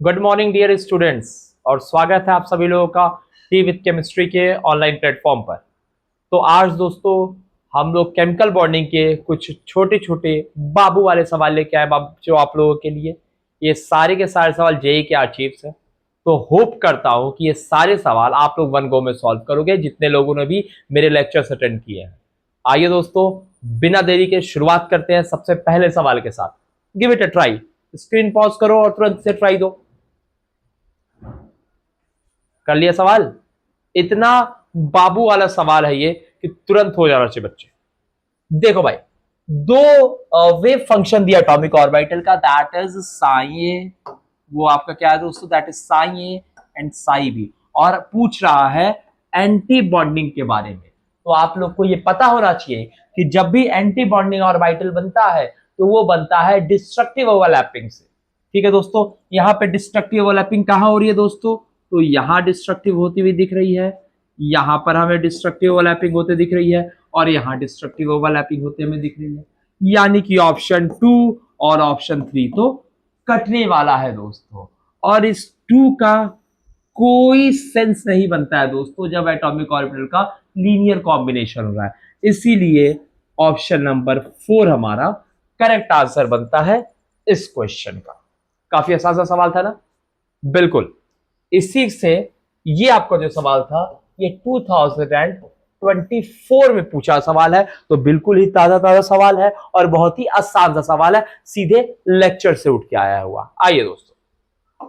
Good morning dear students और स्वागत है आप सभी लोगों का टी विद केमिस्ट्री के ऑनलाइन प्लेटफॉर्म पर। तो आज दोस्तों हम लोग केमिकल बॉन्डिंग के कुछ छोटे छोटे बाबू वाले सवाल लेके आए जो आप लोगों के लिए। ये सारे के सारे सवाल जेई के आर्चीव्स हैं, तो होप करता हूं कि ये सारे सवाल आप लोग वन गो में सॉल्व करोगे जितने लोगों ने भी मेरे लेक्चर्स अटेंड किए हैं। आइए दोस्तों बिना देरी के शुरुआत करते हैं सबसे पहले सवाल के साथ। Give it a try. Screen pause करो और तुरंत से ट्राई दो। कर लिया सवाल? इतना बाबू वाला सवाल है ये कि तुरंत हो जाना चाहिए बच्चे। देखो भाई, दो वेव फंक्शन दिया एटॉमिक ऑर्बिटल का, दैट इज साई ए, वो आपका क्या है दोस्तों, that is psi A and psi B, और पूछ रहा है एंटी बॉन्डिंग के बारे में। तो आप लोग को ये पता होना चाहिए कि जब भी एंटी बॉन्डिंग ऑर्बिटल बनता है तो वो बनता है डिस्ट्रक्टिव ओवरलैपिंग से। ठीक है दोस्तों, यहाँ पे डिस्ट्रक्टिव ओवरलैपिंग कहाँ हो रही है दोस्तों? तो यहां डिस्ट्रक्टिव होती हुई दिख रही है, यहां पर हमें डिस्ट्रक्टिव ओवरलैपिंग होते दिख रही है, और यहां डिस्ट्रक्टिव ओवरलैपिंग होते हमें दिख रही है। यानी कि ऑप्शन 2 और ऑप्शन 3 तो कटने वाला है दोस्तों। और इस 2 का कोई सेंस नहीं बनता है दोस्तों जब एटॉमिक ऑर्बिटल का लीनियर कॉम्बिनेशन हो रहा है। इसीलिए ऑप्शन नंबर 4 हमारा करेक्ट आंसर बनता है इस क्वेश्चन का। काफी आसान सा सवाल था ना? बिल्कुल। इसी से ये आपका जो सवाल था ये 2024 में पूछा सवाल है, तो बिल्कुल ही ताजा ताजा सवाल है और बहुत ही आसान सा सवाल है, सीधे लेक्चर से उठ के आया हुआ। आइए दोस्तों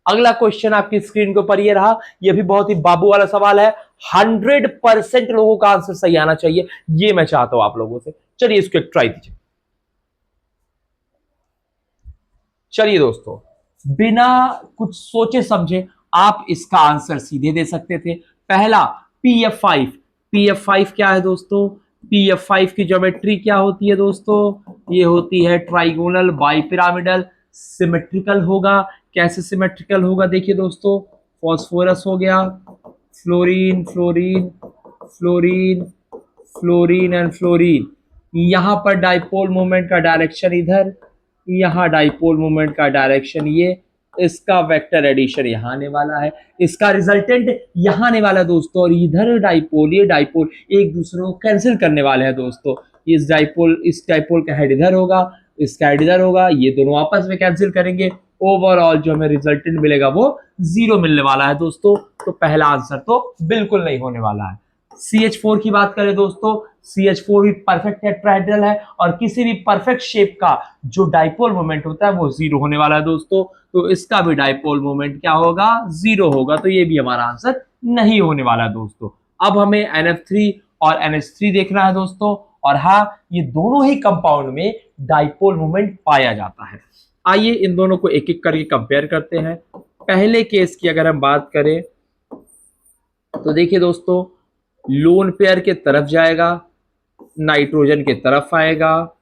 अगला क्वेश्चन आपकी स्क्रीन के ऊपर ये रहा, ये भी बहुत ही बाबू वाला सवाल है। 100% लोगों का आंसर सही आना चाहिए, ये मैं चाहता हूं आप लोगों से। चलिए इसको एक ट्राई दीजिए। चलिए दोस्तों बिना कुछ सोचे समझे आप इसका आंसर सीधे दे सकते थे। पहला PF5। PF5 क्या है दोस्तों? PF5 की ज्योमेट्री क्या होती है दोस्तों? ये होती है ट्राइगोनल बाइपिरामिडल। सिमेट्रिकल होगा। कैसे सिमेट्रिकल होगा? देखिए दोस्तों, फॉस्फोरस हो गया, fluorine fluorine fluorine fluorine and fluorine. यहां पर डाइपोल मोमेंट का डायरेक्शन इधर, यहां डाइपोल मोमेंट का डायरेक्शन ये, इसका वेक्टर एडिशन यहां आने वाला है, इसका रिजल्टेंट यहां आने वाला है दोस्तों, और इधर डाइपोल, ये डाइपोल एक दूसरे को कैंसिल करने वाले हैं दोस्तों। इस डाइपोल का हेड इधर होगा, इसका हेड इधर होगा, ये दोनों आपस में कैंसिल करेंगे। ओवरऑल जो हमें रिजल्टेंट मिलेगा वो 0 मिलने वाला है दोस्तों। तो पहला आंसर तो बिल्कुल नहीं होने वाला है। CH4 की बात करें दोस्तों, CH4 भी परफेक्ट टेट्राहेड्रल है, और किसी भी परफेक्ट शेप का जो डाइपोल मोमेंट होता है वो 0 होने वाला है दोस्तों। तो इसका भी डाइपोल मोमेंट क्या होगा? 0 होगा। तो ये भी हमारा आंसर नहीं होने वाला है दोस्तों। अब हमें NF3 और NH3 देखना है दोस्तों, और हाँ, ये दोनों ही कंपाउंड में डाइपोल मोमेंट पाया जाता है। आइए इन दोनों को एक एक करके कंपेयर करते हैं। पहले केस की अगर हम बात करें तो देखिए दोस्तों, लोन पेयर के तरफ जाएगा, नाइट्रोजन के तरफ आएगा,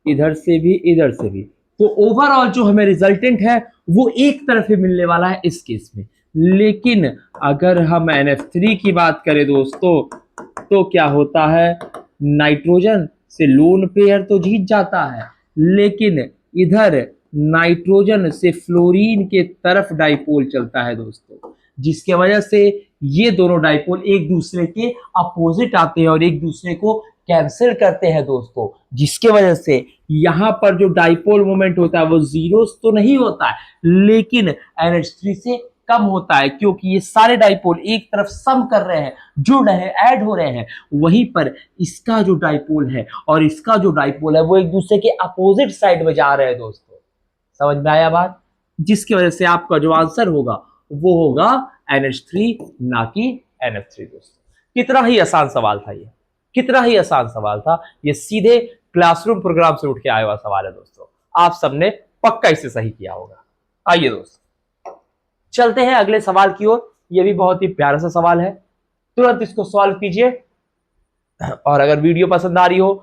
इधर से भी इधर से भी। तो ओवरऑल जो हमें रिजल्टेंट है वो एक तरफ ही मिलने वाला है इस केस में। लेकिन अगर हम NF3 की बात करें दोस्तों तो क्या होता है, नाइट्रोजन से लोन पेयर तो जीत जाता है, लेकिन इधर नाइट्रोजन से फ्लोरीन के तरफ डाइपोल चलता है दोस्तों, जिसके वजह से ये दोनों डाइपोल एक दूसरे के अपोजिट आते हैं और एक दूसरे को कैंसिल करते हैं दोस्तों, जिसके वजह से यहां पर जो डाइपोल मोमेंट होता है वो 0 तो नहीं होता है, लेकिन NH3 से कम होता है, क्योंकि ये सारे डाइपोल एक तरफ सम कर रहे हैं, जुड़ रहे हैं, ऐड हो रहे हैं। वहीं पर इसका जो डाइपोल है और इसका जो डाइपोल है वो एक दूसरे के अपोजिट साइड में जा रहे हैं दोस्तों। समझ में आया बात? जिसकी वजह से आपका जो आंसर होगा वो होगा NH3 ना कि NF3 दोस्तों। कितना ही आसान सवाल था ये, कितना ही आसान सवाल था ये, सीधे क्लासरूम प्रोग्राम से उठ के आया हुआ सवाल है दोस्तों। आप सबने पक्का इसे सही किया होगा। आइए दोस्तों चलते हैं अगले सवाल की ओर। यह भी बहुत ही प्यारा सा सवाल है, तुरंत इसको सॉल्व कीजिए। और अगर वीडियो पसंद आ रही हो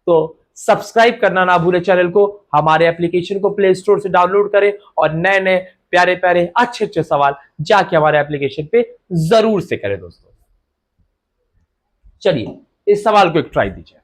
तो सब्सक्राइब करना ना भूले चैनल को, हमारे एप्लीकेशन को प्ले स्टोर से डाउनलोड करें और नए नए प्यारे प्यारे अच्छे अच्छे सवाल जाके हमारे एप्लीकेशन पे जरूर से करें दोस्तों। चलिए इस सवाल को एक ट्राई दीजिए।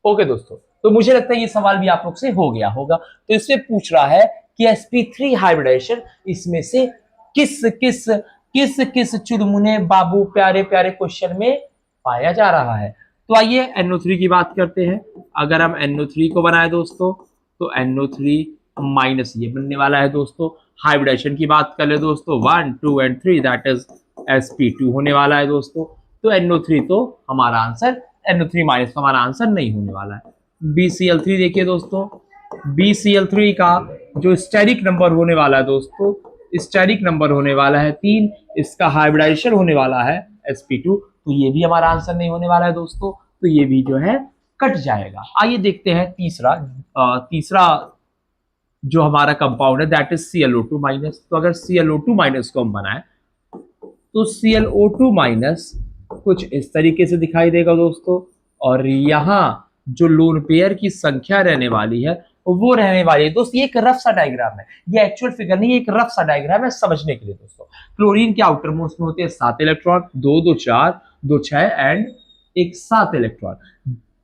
ओके दोस्तों, तो मुझे लगता है ये सवाल भी आप लोग से हो गया होगा। तो इसमें पूछ रहा है कि sp3 हाइब्रिडाइजेशन इसमें से किस किस किस किस चुनमुने बाबू प्यारे प्यारे क्वेश्चन में पाया जा रहा है। तो आइए NO3 की बात करते हैं। अगर हम NO3 को बनाए दोस्तों तो NO3 माइनस ये बनने वाला है दोस्तों। हाइब्रिडाइजेशन की बात कर ले दोस्तों 1 2 एंड 3 दैट इज sp2 होने वाला है दोस्तों। तो NO3 तो हमारा आंसर, NO3 माइनस तो हमारा आंसर नहीं होने वाला है। BCl3 देखिए दोस्तों, BCl3 का जो स्टेरिक नंबर होने वाला है दोस्तों, स्टेरिक नंबर होने वाला है 3, इसका हाइब्रिडाइजेशन होने वाला है sp2, तो ये भी हमारा आंसर नहीं होने वाला है दोस्तों। तो ये भी जो है कट जाएगा। आइए देखते हैं तीसरा जो हमारा कंपाउंड है दैट इज ClO2 माइनस। तो अगर ClO2 माइनस को हम बनाए तो ClO2 माइनस कुछ इस तरीके से दिखाई देगा दोस्तों, और यहाँ जो लोन पेयर की संख्या रहने वाली है वो रहने वाली है दोस्तों। ये एक रफ सा डायग्राम है, ये एक्चुअल फिगर नहीं है, एक रफ सा डायग्राम है समझने के लिए दोस्तों। क्लोरीन के आउटर मोस्ट में होते हैं 7 इलेक्ट्रॉन, 2 2 4 2 6 एंड एक 7 इलेक्ट्रॉन।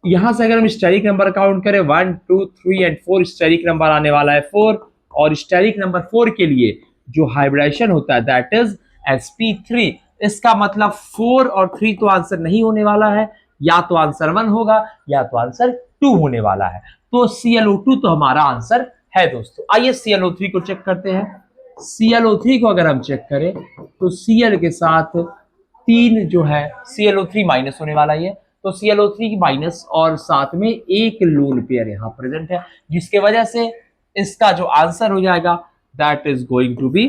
यहां से अगर हम स्टेरिक नंबर काउंट करें 1 2 3 एंड 4, स्टेरिक नंबर आने वाला है 4, और स्टेरिक नंबर 4 के लिए जो हाइब्रिडाइजेशन होता है दैट इज sp3। इसका मतलब 4 और 3 तो आंसर नहीं होने वाला है, या तो आंसर 1 होगा या तो आंसर 2 होने वाला है। तो ClO2 तो हमारा आंसर है दोस्तों। आइए ClO3 को चेक करते हैं। ClO3 को अगर हम चेक करें तो Cl के साथ 3 जो है ClO3 माइनस होने वाला है, तो ClO3 माइनस और साथ में एक लोन पेयर यहां प्रेजेंट है, जिसके वजह से इसका जो आंसर हो जाएगा that is going to be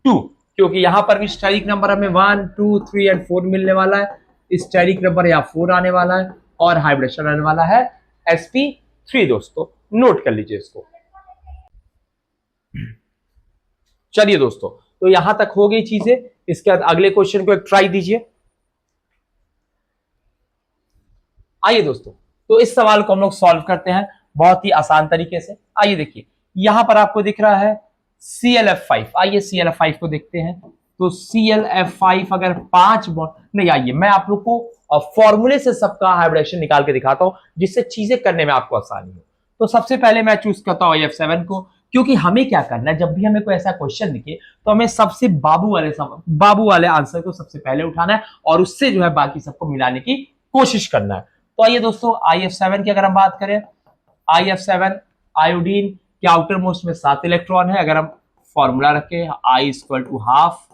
2, क्योंकि यहां पर भी स्टेरिक नंबर हमें 1 2 3 एंड 4 मिलने वाला है, स्टेरिक नंबर यहाँ 4 आने वाला है और हाइब्रिडेशन आने वाला है sp3 दोस्तों। नोट कर लीजिए इसको। चलिए दोस्तों, तो यहां तक हो गई चीजें। इसके बाद अगले क्वेश्चन को एक ट्राई दीजिए। आइए दोस्तों, तो इस सवाल को हम लोग सॉल्व करते हैं बहुत ही आसान तरीके से। आइए देखिए, यहां पर आपको दिख रहा है ClF5। आइए ClF5 को देखते हैं। तो ClF5 अगर 5 बॉन्ड नहीं, आइए मैं आप लोग को फॉर्मूले से सबका हाइब्रिडेशन निकाल के दिखाता हूं, जिससे चीजें करने में आपको आसानी हो। तो सबसे पहले मैं चूज करता हूं IF7 को, क्योंकि हमें क्या करना है, जब भी हमें कोई ऐसा क्वेश्चन दिखे तो हमें सबसे बाबू वाले आंसर को सबसे पहले उठाना है और उससे जो है बाकी सबको मिलाने की कोशिश करना है। तो आइए दोस्तों, IF7 की अगर हम बात करें, IF7 आयोडीन के आउटर मोस्ट में 7 इलेक्ट्रॉन है। अगर हम फॉर्मूला रखें I equal to half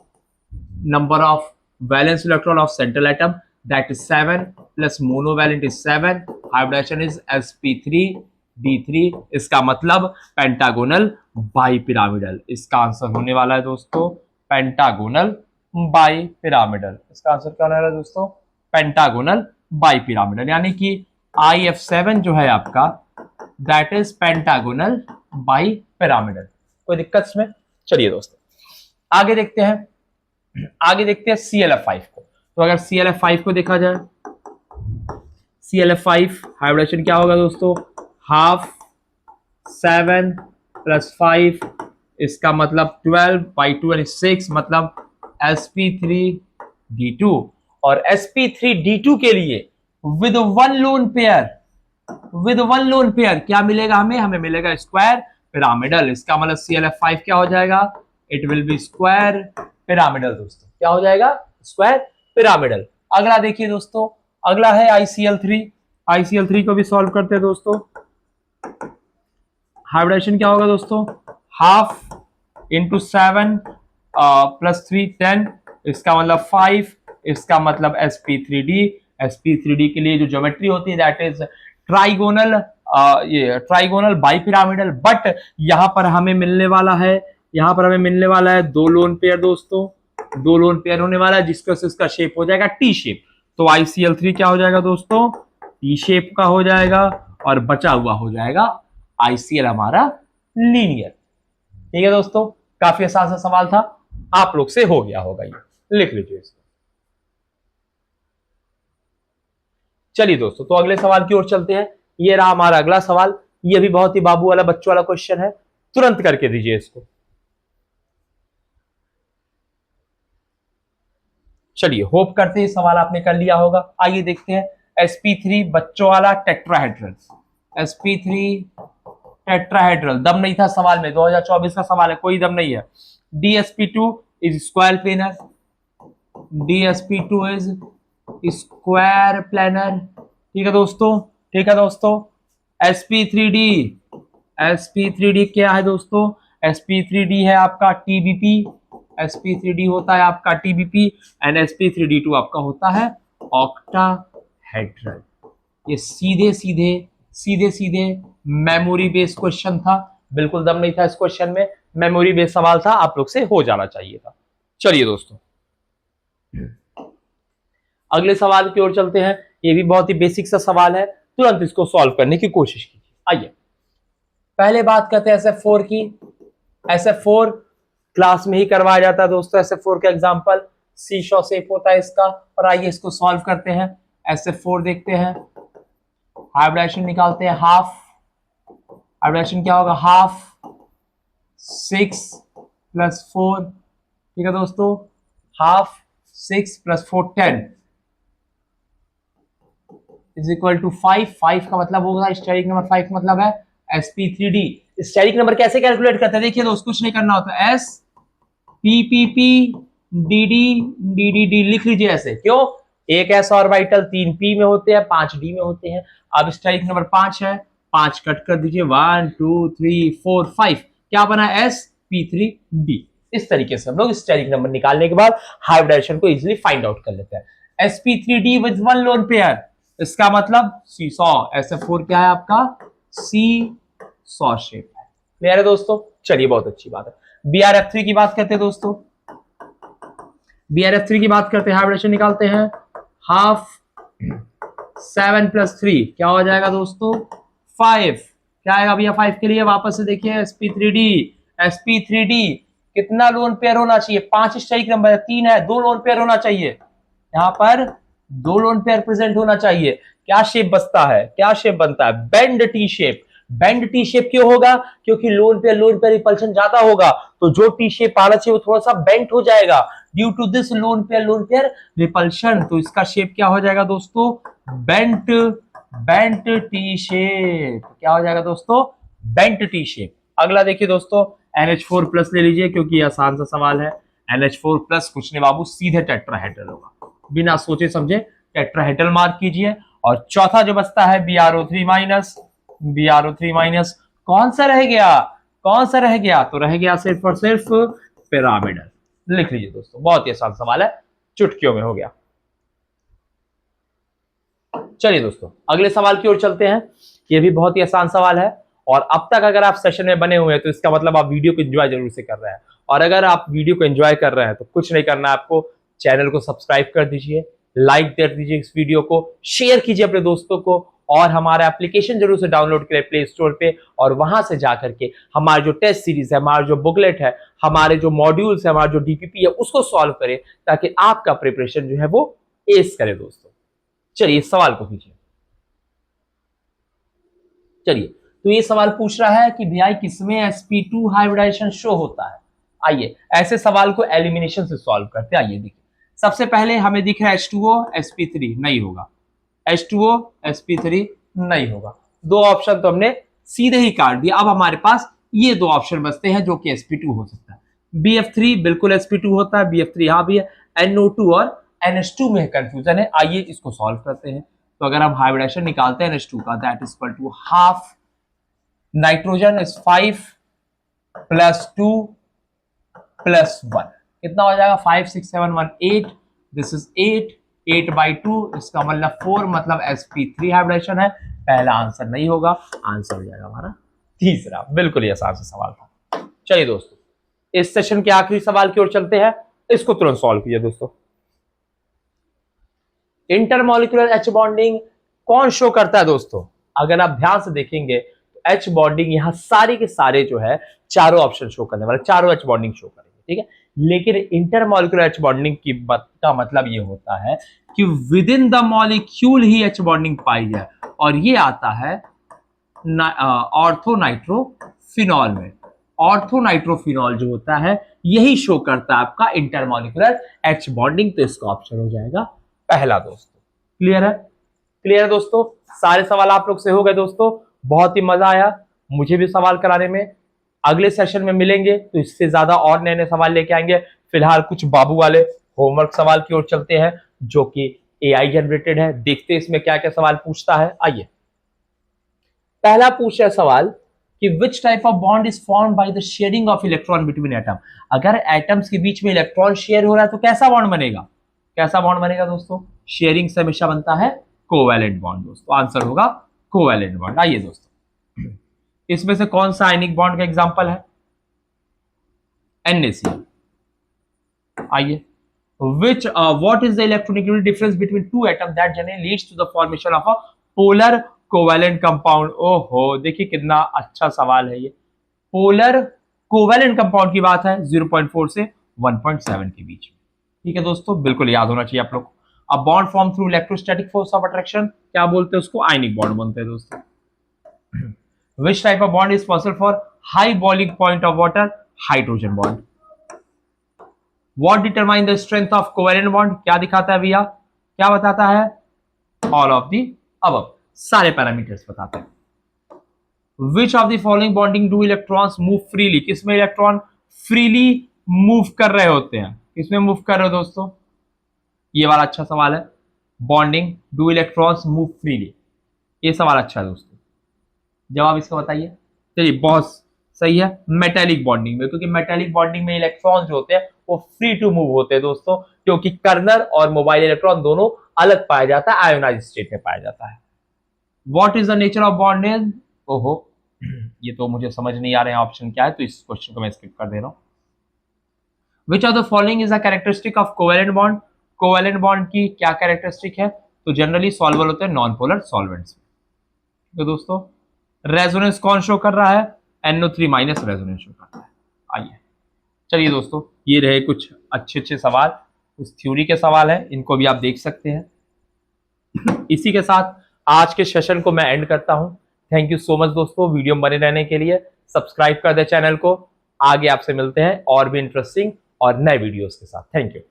number of valence electron of central atom that is 7 plus monovalent is 7, hybridisation is sp3d3। इसका मतलब पेंटागोनल बाइपिरामिडल। इसका आंसर होने वाला है दोस्तों पेंटागोनल बाइपिरामिडल। इसका आंसर क्या होने वाला है दोस्तों? पेंटागोनल बाइपिरामिडल, यानी कि IF7 जो है आपका दैट इज पेंटागोनल बाइपिरामिडल। कोई दिक्कत इसमें? चलिए दोस्तों आगे देखते हैं, ClF5 को। तो अगर ClF5 को देखा जाए, ClF5 हाइब्रिडेशन क्या होगा दोस्तों? हाफ 7 प्लस 5, इसका मतलब 12/2 एंड 6, मतलब sp3d2। और sp3d2 के लिए विद वन लोन पेयर क्या मिलेगा हमें मिलेगा स्क्वायर पिरामिडल। इसका मतलब ClF5 क्या हो जाएगा? It will be square pyramidal दोस्तों। क्या हो जाएगा? Square pyramidal. अगला देखिए दोस्तों, अगला है ICl3 को भी सॉल्व करते हैं दोस्तों। हाइब्रिडेशन क्या होगा दोस्तों? हाफ इंटू 7 प्लस 3 10, इसका मतलब 5, इसका मतलब sp3d के लिए जो ज्योमेट्री होती है दैट इज ट्राइगोनल, ये ट्राइगोनल बाइपिरामिडल। बट यहां पर हमें मिलने वाला है 2 लोन पेयर दोस्तों, 2 लोन पेयर होने वाला है, जिसका इसका शेप हो जाएगा टी शेप। तो ICl3 क्या हो जाएगा दोस्तों? टी शेप का हो जाएगा, और बचा हुआ हो जाएगा ICl हमारा लीनियर। ठीक है दोस्तों, काफी आसान सा सवाल था, आप लोग से हो गया होगा, ये लिख लीजिए इसको। चलिए दोस्तों, तो अगले सवाल की ओर चलते हैं। ये रहा हमारा अगला सवाल, ये भी बहुत ही बाबू वाला बच्चों वाला क्वेश्चन है, तुरंत करके दीजिए इसको। चलिए, होप करते हैं सवाल आपने कर लिया होगा। आइए देखते हैं sp3 बच्चों वाला टेट्राहेड्रल। sp3 tetrahedral. दम नहीं था सवाल में, 2024 का सवाल है, कोई दम नहीं है। dsp2 is square planar, dsp2 is square planar. ठीक है दोस्तों, ठीक है दोस्तों। sp3d, sp3d क्या है दोस्तों? sp3d है आपका tbp, sp3d होता है आपका tbp एंड sp3d2 आपका होता है ऑक्टाहेड्रल। ये सीधे सीधे सीधे सीधे मेमोरी बेस्ड क्वेश्चन था, बिल्कुल दम नहीं था इस क्वेश्चन में, मेमोरी बेस्ड सवाल था, आप लोग से हो जाना चाहिए था। चलिए दोस्तों अगले सवाल की ओर चलते हैं। ये भी बहुत ही बेसिक सा सवाल है, तुरंत इसको सॉल्व करने की कोशिश कीजिए। आइए पहले बात करते हैं SF4 की। SF4 क्लास में ही करवाया जाता है दोस्तों। SF4 का एग्जांपल सीशॉ शेप होता है इसका, और आइए इसको सॉल्व करते हैं। SF4 देखते हैं, हाइब्रिडेशन निकालते हैं। हाफ हाइब्रिडेशन क्या होगा? हाफ 6 + 4, ठीक है दोस्तों, हाफ 6 + 4 10 इज इक्वल टू 5। 5 का मतलब होगा स्टेरिक नंबर, 5 मतलब है sp3d। स्टेरिक नंबर कैसे कैलकुलेट करते हैं? देखिए दोस्त, कुछ नहीं करना होता, s ppp dd dd लिख लीजिए ऐसे। क्यों? एक s ऑर्बिटल 3 p में होते हैं, 5 d में होते हैं। अब स्टेरिक नंबर 5 है, 5 कट कर दीजिए, 1 2 3 4 5, क्या बना? sp3d। इस तरीके से हम लोग स्टेरिक नंबर निकालने के बाद हाइब्रिडेशन को इजीली फाइंड आउट कर लेते हैं। sp3d विद 1 लोन पेयर, इसका मतलब सीसॉ। SF4 क्या है आपका? सीसॉ शेप है। क्लियर है दोस्तों? चलिए बहुत अच्छी बात है। BRF3 की बात करते हैं दोस्तों, BRF3 की बात करते हैं, हाइब्रिडेशन निकालते हैं। हाफ 7 + 3 क्या हो जाएगा दोस्तों? 5। क्या आएगा भैया 5 के लिए? वापस से देखिए, sp3d, sp3d कितना लोन पेयर होना चाहिए? 5 स्टेरिक नंबर है, 3 है, 2 लोन पेयर होना चाहिए। यहां पर 2 लोन पेयर प्रेजेंट होना चाहिए। क्या शेप बचता है? क्या शेप बनता है? Bend T shape. Bend T shape क्यों होगा? क्योंकि लोन पेयर रिपल्शन ज्यादा होगा, तो जो टी शेप आना चाहिए वो थोड़ा सा बेंट हो जाएगा due to this lone pair repulsion. तो इसका शेप क्या हो जाएगा दोस्तों? Bent bent T shape. क्या हो जाएगा दोस्तों? Bent T shape. अगला देखिए दोस्तों, NH4+ ले लीजिए, क्योंकि आसान सा सवाल है। NH4+ कुछ नहीं बाबू, सीधे टेट्राहेड्रल होगा, बिना सोचे समझे टेट्राहेड्रल मार्क कीजिए। और चौथा जो बचता है BrO3-, BrO3-, कौन सा रह गया? कौन सा रह गया? तो रह गया सिर्फ और सिर्फ पिरामिडल। लिख लीजिए दोस्तों, बहुत ही आसान सवाल है, चुटकियों में हो गया। चलिए दोस्तों अगले सवाल की ओर चलते हैं। यह भी बहुत ही आसान सवाल है, और अब तक अगर आप सेशन में बने हुए हैं तो इसका मतलब आप वीडियो को एंजॉय जरूर से कर रहे हैं। और अगर आप वीडियो को एंजॉय कर रहे हैं तो कुछ नहीं करना है आपको, चैनल को सब्सक्राइब कर दीजिए, लाइक कर दीजिए इस वीडियो को, शेयर कीजिए अपने दोस्तों को, और हमारा एप्लीकेशन जरूर से डाउनलोड करें प्ले स्टोर पे, और वहां से जाकर के हमारे जो टेस्ट सीरीज है, हमारा जो बुकलेट है, हमारे जो मॉड्यूल्स है, हमारा जो डीपीपी है, उसको सॉल्व करें, ताकि आपका प्रिपरेशन जो है वो एस करे दोस्तों। चलिए इस सवाल को कीजिए। चलिए, तो ये सवाल पूछ रहा है कि भैया किसमें sp2 हाइब्रिडाइजेशन शो होता है। आइए ऐसे सवाल को एलिमिनेशन से सॉल्व करते हैं। आइए देखिए, सबसे पहले हमें दिख रहा है H2O sp3, नहीं होगा। H2O sp3 नहीं होगा। दो ऑप्शन तो हमने सीधे ही काट दिया। अब हमारे पास ये दो ऑप्शन बचते हैं जो कि sp2 हो सकता है। BF3 बिल्कुल sp2 होता है, BF3 यहां भी है। NO2 और NH2 में कंफ्यूजन है। आइए इसको सॉल्व करते हैं। तो अगर हम हाइब्रिडेशन निकालते हैं NH2 का, that is equal to half nitrogen is 5 + 2 + 1, कितना हो जाएगा? 5 6 7 1 8, दिस इज 8/2, इसका मतलब 4, मतलब sp3 हाइब्रिडेशन है। पहला आंसर नहीं होगा, आंसर हो जाएगा हमारा तीसरा। बिल्कुल ही आसान सा सवाल था। चलिए दोस्तों इस सेशन के आखिरी सवाल की ओर चलते हैं, इसको तुरंत सॉल्व कीजिए दोस्तों। इंटरमॉलिक्यूलर H बॉन्डिंग कौन शो करता है दोस्तों? अगर आप ध्यान से देखेंगे तो H बॉन्डिंग यहां सारे के सारे जो है चारों ऑप्शन शो करने वाले, चारों H बॉन्डिंग शो करेंगे, ठीक है। लेकिन इंटरमॉलिक्यूलर H बॉन्डिंग का मतलब ये होता है कि with in the molecule he H bonding पाई जाए, और ये आता है ऑर्थोनाइट्रोफिनॉल में। ऑर्थोनाइट्रोफिनॉल जो होता है यही शो करता है आपका इंटरमॉलिक्यूलर H बॉन्डिंग। तो इसका ऑप्शन हो जाएगा पहला दोस्तों। क्लियर है? क्लियर है दोस्तों? सारे सवाल आप लोग से हो गए दोस्तों। बहुत ही मजा आया मुझे भी सवाल कराने में। अगले सेशन में मिलेंगे तो इससे ज्यादा और नए नए सवाल लेके आएंगे। फिलहाल कुछ बाबू वाले होमवर्क सवाल की ओर चलते हैं जो कि एआई जनरेटेड है। देखते हैं इसमें क्या क्या सवाल पूछता है। आइए, पहला पूछ रहा सवाल कि which type of bond is formed by the sharing of electron between atom. अगर एटम्स के बीच में इलेक्ट्रॉन शेयर हो रहा है तो कैसा बॉन्ड बनेगा? कैसा बॉन्ड बनेगा दोस्तों? शेयरिंग से हमेशा बनता है कोवैलेंट बॉन्ड दोस्तों। आंसर होगा कोवैलेंट बॉन्ड। आइए दोस्तों, इसमें से कौन सा आयनिक बॉन्ड का एग्जांपल है? NaCl। आइए, which what is the electronegativity difference between two atoms that generally leads to the formation of a polar covalent compound। ओहो, देखिए कितना अच्छा सवाल है ये। पोलर कोवैलेंट कंपाउंड की बात है 0.4 से 1.7 के बीच में। ठीक है दोस्तों, बिल्कुल याद होना चाहिए आप लोग को। अब bond form through electrostatic force of attraction क्या बोलते हैं उसको? आयनिक बॉन्ड बोलते हैं दोस्तों। Which type of bond is possible for high boiling point of water? Hydrogen bond। What determine the strength of covalent bond? क्या दिखाता है भैया? क्या बताता है? All of the above, सारे पैरामीटर्स बताते हैं। Which of the following bonding do electrons move freely? किसमें इलेक्ट्रॉन फ्रीली मूव कर रहे होते हैं? किसमें मूव कर रहे हो दोस्तों? ये वाला अच्छा सवाल है। Bonding do electrons move freely, ये सवाल अच्छा है दोस्तों। जवाब इसका बताइए। चलिए, बहुत सही है, मेटेलिक बॉन्डिंग में, क्योंकि मेटेलिक बॉन्डिंग में इलेक्ट्रॉन जो होते हैं वो फ्री टू मूव होते हैं दोस्तों, क्योंकि कर्नल और मोबाइल इलेक्ट्रॉन दोनों अलग पाया जाता है, आयोनाइज स्टेट में पाया जाता है। What is the nature of bonding? ओहो, ये तो मुझे समझ नहीं आ रहे हैं ऑप्शन क्या है, तो इस क्वेश्चन को मैं स्किप कर दे रहा हूं। Which of the following is the characteristic of covalent bond? Covalent bond की क्या कैरेक्टरिस्टिक है? तो जनरली सॉल्युबल होते हैं नॉन पोलर सॉल्वेंट्स में। तो दोस्तों, रेजोनेंस कौन शो कर रहा है? NO3 माइनस रेजोनेंस शो कर रहा है। आइए, चलिए दोस्तों, ये रहे कुछ अच्छे अच्छे सवाल, कुछ थ्योरी के सवाल हैं, इनको भी आप देख सकते हैं। इसी के साथ आज के सेशन को मैं एंड करता हूं। थैंक यू सो मच दोस्तों वीडियो में बने रहने के लिए। सब्सक्राइब कर दे चैनल को। आगे आपसे मिलते हैं और भी इंटरेस्टिंग और नए वीडियोस के साथ। Thank you.